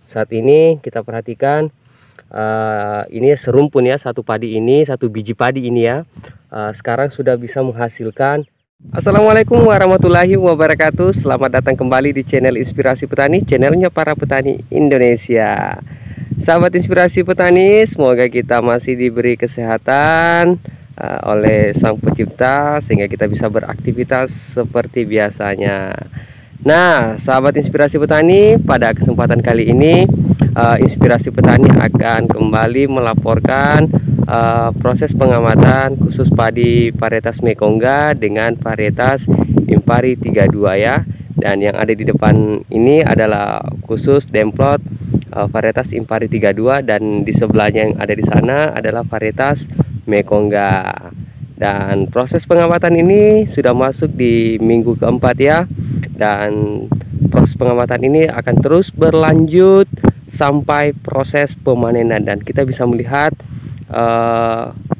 saat ini kita perhatikan ini serumpun ya, satu padi ini, satu biji padi ini ya, sekarang sudah bisa menghasilkan. Assalamualaikum warahmatullahi wabarakatuh. Selamat datang kembali di channel Inspirasi Petani, channelnya para petani Indonesia. Sahabat Inspirasi Petani, semoga kita masih diberi kesehatan oleh Sang Pencipta sehingga kita bisa beraktivitas seperti biasanya. Nah, sahabat Inspirasi Petani, pada kesempatan kali ini Inspirasi Petani akan kembali melaporkan proses pengamatan khusus padi varietas Mekongga dengan varietas Impari 32 ya. Dan yang ada di depan ini adalah khusus demplot varietas Impari 32, dan di sebelahnya yang ada di sana adalah varietas Mekongga. Dan proses pengamatan ini sudah masuk di minggu keempat ya. Dan proses pengamatan ini akan terus berlanjut sampai proses pemanenan, dan kita bisa melihat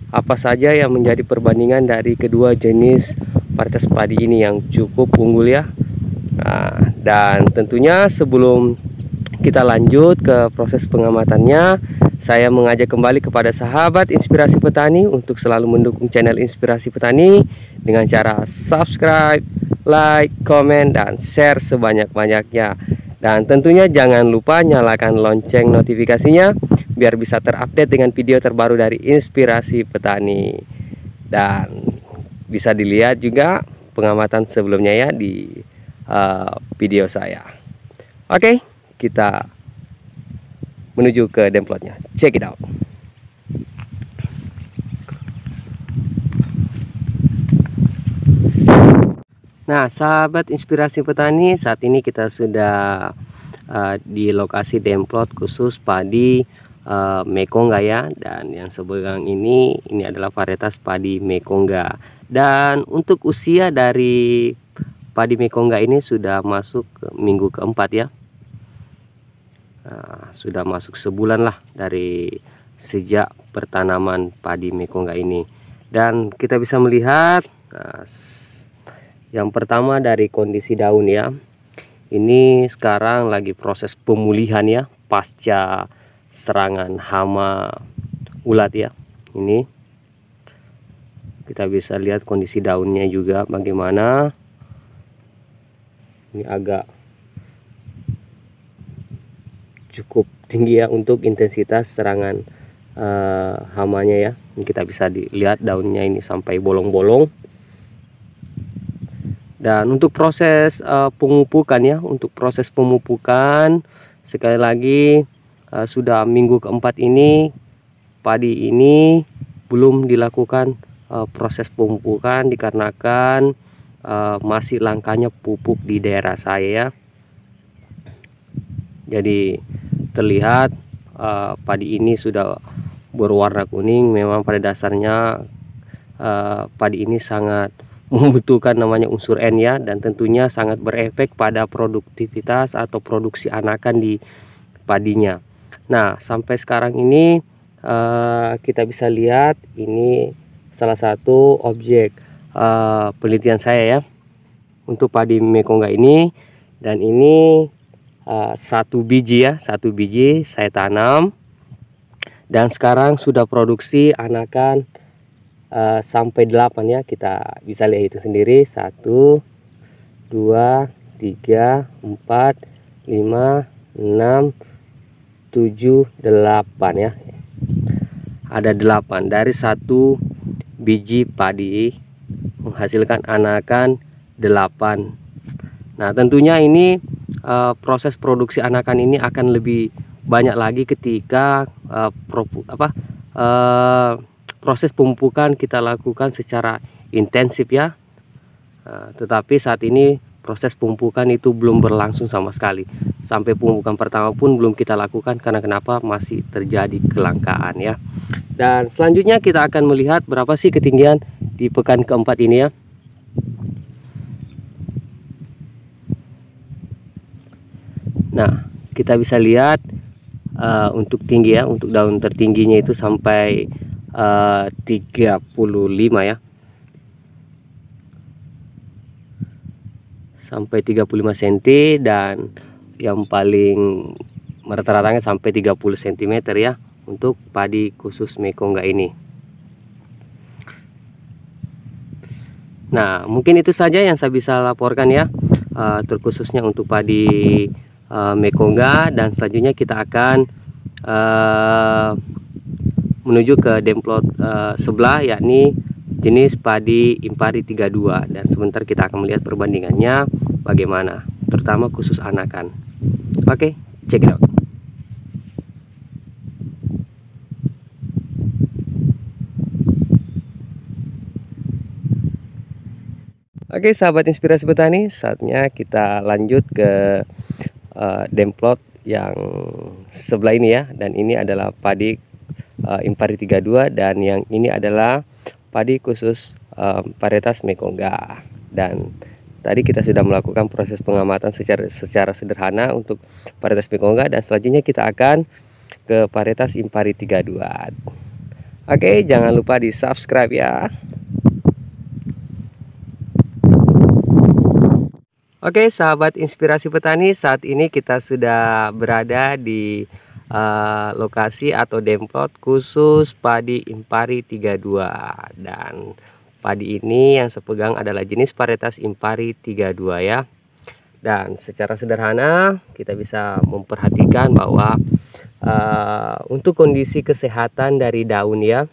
apa saja yang menjadi perbandingan dari kedua jenis varietas padi ini yang cukup unggul ya. Dan tentunya sebelum kita lanjut ke proses pengamatannya, saya mengajak kembali kepada sahabat Inspirasi Petani untuk selalu mendukung channel Inspirasi Petani dengan cara subscribe, like, komen, dan share sebanyak-banyaknya. Dan tentunya jangan lupa nyalakan lonceng notifikasinya biar bisa terupdate dengan video terbaru dari Inspirasi Petani. Dan bisa dilihat juga pengamatan sebelumnya ya di video saya. Oke, kita menuju ke demplotnya. Check it out. Nah, sahabat Inspirasi Petani, saat ini kita sudah di lokasi demplot khusus padi Mekongga ya. Dan yang sebelah ini adalah varietas padi Mekongga. Dan untuk usia dari padi Mekongga ini sudah masuk ke minggu keempat ya. Sudah masuk sebulan lah dari sejak pertanaman padi Mekongga ini. Dan kita bisa melihat yang pertama dari kondisi daun ya. Ini sekarang lagi proses pemulihan ya pasca serangan hama ulat ya. Ini kita bisa lihat kondisi daunnya juga bagaimana. Ini agak cukup tinggi ya untuk intensitas serangan hamanya ya. Ini kita bisa dilihat daunnya ini sampai bolong-bolong. Dan untuk proses pemupukan ya, untuk proses pemupukan sekali lagi sudah minggu keempat ini padi ini belum dilakukan proses pemupukan dikarenakan masih langkanya pupuk di daerah saya ya. Jadi terlihat padi ini sudah berwarna kuning. Memang pada dasarnya padi ini sangat membutuhkan namanya unsur N ya, dan tentunya sangat berefek pada produktivitas atau produksi anakan di padinya. Nah, sampai sekarang ini kita bisa lihat ini salah satu objek penelitian saya ya untuk padi Mekongga ini. Dan ini satu biji ya, satu biji saya tanam dan sekarang sudah produksi anakan sampai 8 ya. Kita bisa lihat itu sendiri, 1 2 3 4 5 6 7 8 ya. Ada 8 dari satu biji padi menghasilkan anakan 8. Nah, tentunya ini proses produksi anakan ini akan lebih banyak lagi ketika proses pemupukan kita lakukan secara intensif ya. Tetapi saat ini proses pemupukan itu belum berlangsung sama sekali. Sampai pemupukan pertama pun belum kita lakukan karena kenapa? Masih terjadi kelangkaan ya. Dan selanjutnya kita akan melihat berapa sih ketinggian di pekan keempat ini ya. Nah, kita bisa lihat untuk tinggi ya, untuk daun tertingginya itu sampai 35 ya, sampai 35 cm, dan yang paling rata-ratanya sampai 30 cm ya untuk padi khusus Mekongga ini. Nah, mungkin itu saja yang saya bisa laporkan ya, terkhususnya untuk padi Mekongga, dan selanjutnya kita akan menuju ke demplot sebelah, yakni jenis padi Impari 32, dan sebentar kita akan melihat perbandingannya bagaimana, terutama khusus anakan. Oke, check it out. Oke, sahabat inspirasi petani, saatnya kita lanjut ke demplot yang sebelah ini ya. Dan ini adalah padi Impari 32, dan yang ini adalah padi khusus varietas Mekongga. Dan tadi kita sudah melakukan proses pengamatan secara sederhana untuk varietas Mekongga, dan selanjutnya kita akan ke varietas Impari 32. Oke, jangan lupa di subscribe ya. Oke, sahabat inspirasi petani, saat ini kita sudah berada di lokasi atau demplot khusus padi Impari 32, dan padi ini yang saya pegang adalah jenis varietas Impari 32 ya. Dan secara sederhana kita bisa memperhatikan bahwa untuk kondisi kesehatan dari daun ya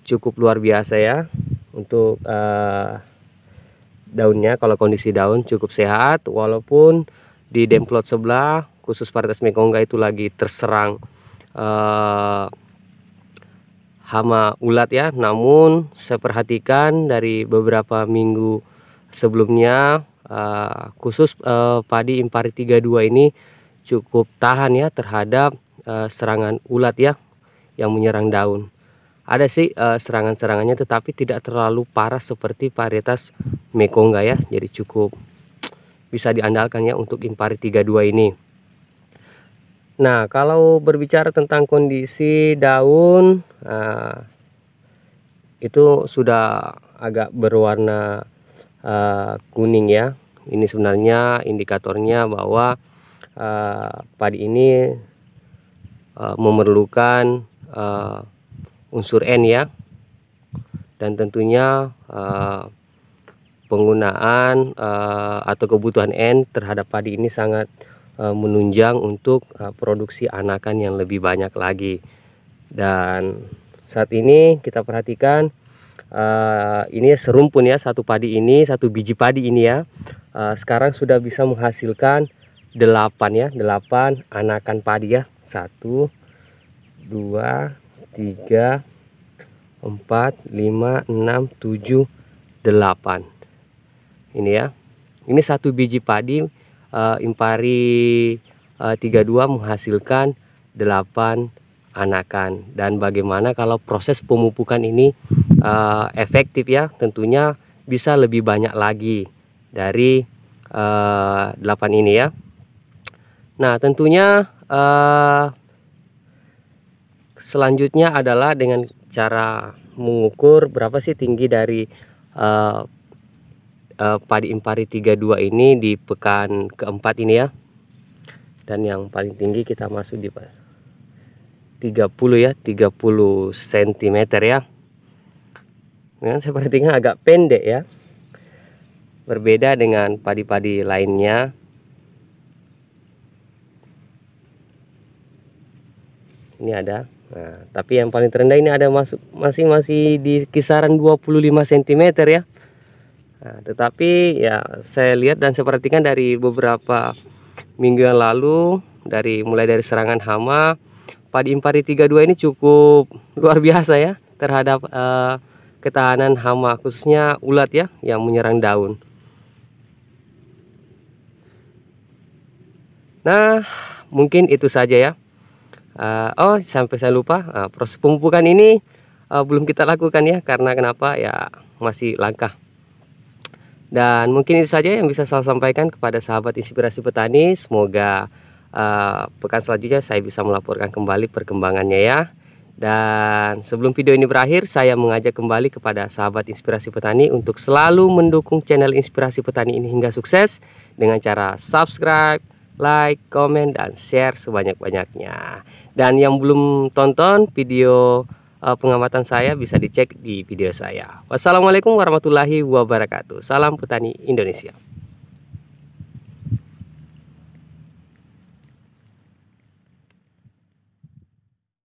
cukup luar biasa ya. Untuk daunnya, kalau kondisi daun cukup sehat, walaupun di demplot sebelah khusus varietas Mekongga itu lagi terserang hama ulat ya. Namun saya perhatikan dari beberapa minggu sebelumnya khusus padi Impari 32 ini cukup tahan ya terhadap serangan ulat ya yang menyerang daun. Ada sih serangan-serangannya, tetapi tidak terlalu parah seperti varietas Mekongga ya. Jadi cukup bisa diandalkan ya untuk Impari 32 ini. Nah, kalau berbicara tentang kondisi daun, itu sudah agak berwarna kuning ya. Ini sebenarnya indikatornya bahwa padi ini memerlukan unsur N ya, dan tentunya penggunaan atau kebutuhan N terhadap padi ini sangat menunjang untuk produksi anakan yang lebih banyak lagi. Dan saat ini kita perhatikan ini serumpun ya, satu padi ini, satu biji padi ini ya, sekarang sudah bisa menghasilkan 8 ya, 8 anakan padi ya. 1 2 3 4 5 6 7 8. Ini ya, ini satu biji padi Impari 32 menghasilkan 8 anakan. Dan bagaimana kalau proses pemupukan ini efektif ya, tentunya bisa lebih banyak lagi dari 8 ini ya. Nah, tentunya selanjutnya adalah dengan cara mengukur berapa sih tinggi dari padi Impari 32 ini di pekan keempat ini ya. Dan yang paling tinggi kita masuk di 30 ya, 30 cm ya. Memang saya perhatikan agak pendek ya, berbeda dengan padi-padi lainnya. Ini ada. Nah, tapi yang paling terendah ini ada masih di kisaran 25 cm ya. Nah, tetapi ya saya lihat dan saya perhatikan dari beberapa minggu yang lalu, mulai dari serangan hama, padi Impari 32 ini cukup luar biasa ya terhadap ketahanan hama, khususnya ulat ya yang menyerang daun. Nah, mungkin itu saja ya. Oh, sampai saya lupa, proses pemupukan ini belum kita lakukan ya, karena kenapa ya, masih langka. Dan mungkin itu saja yang bisa saya sampaikan kepada sahabat inspirasi petani. Semoga pekan selanjutnya saya bisa melaporkan kembali perkembangannya ya. Dan sebelum video ini berakhir, saya mengajak kembali kepada sahabat inspirasi petani untuk selalu mendukung channel inspirasi petani ini hingga sukses dengan cara subscribe, like, komen, dan share sebanyak-banyaknya. Dan yang belum tonton video pengamatan saya bisa dicek di video saya. Wassalamualaikum warahmatullahi wabarakatuh. Salam petani Indonesia.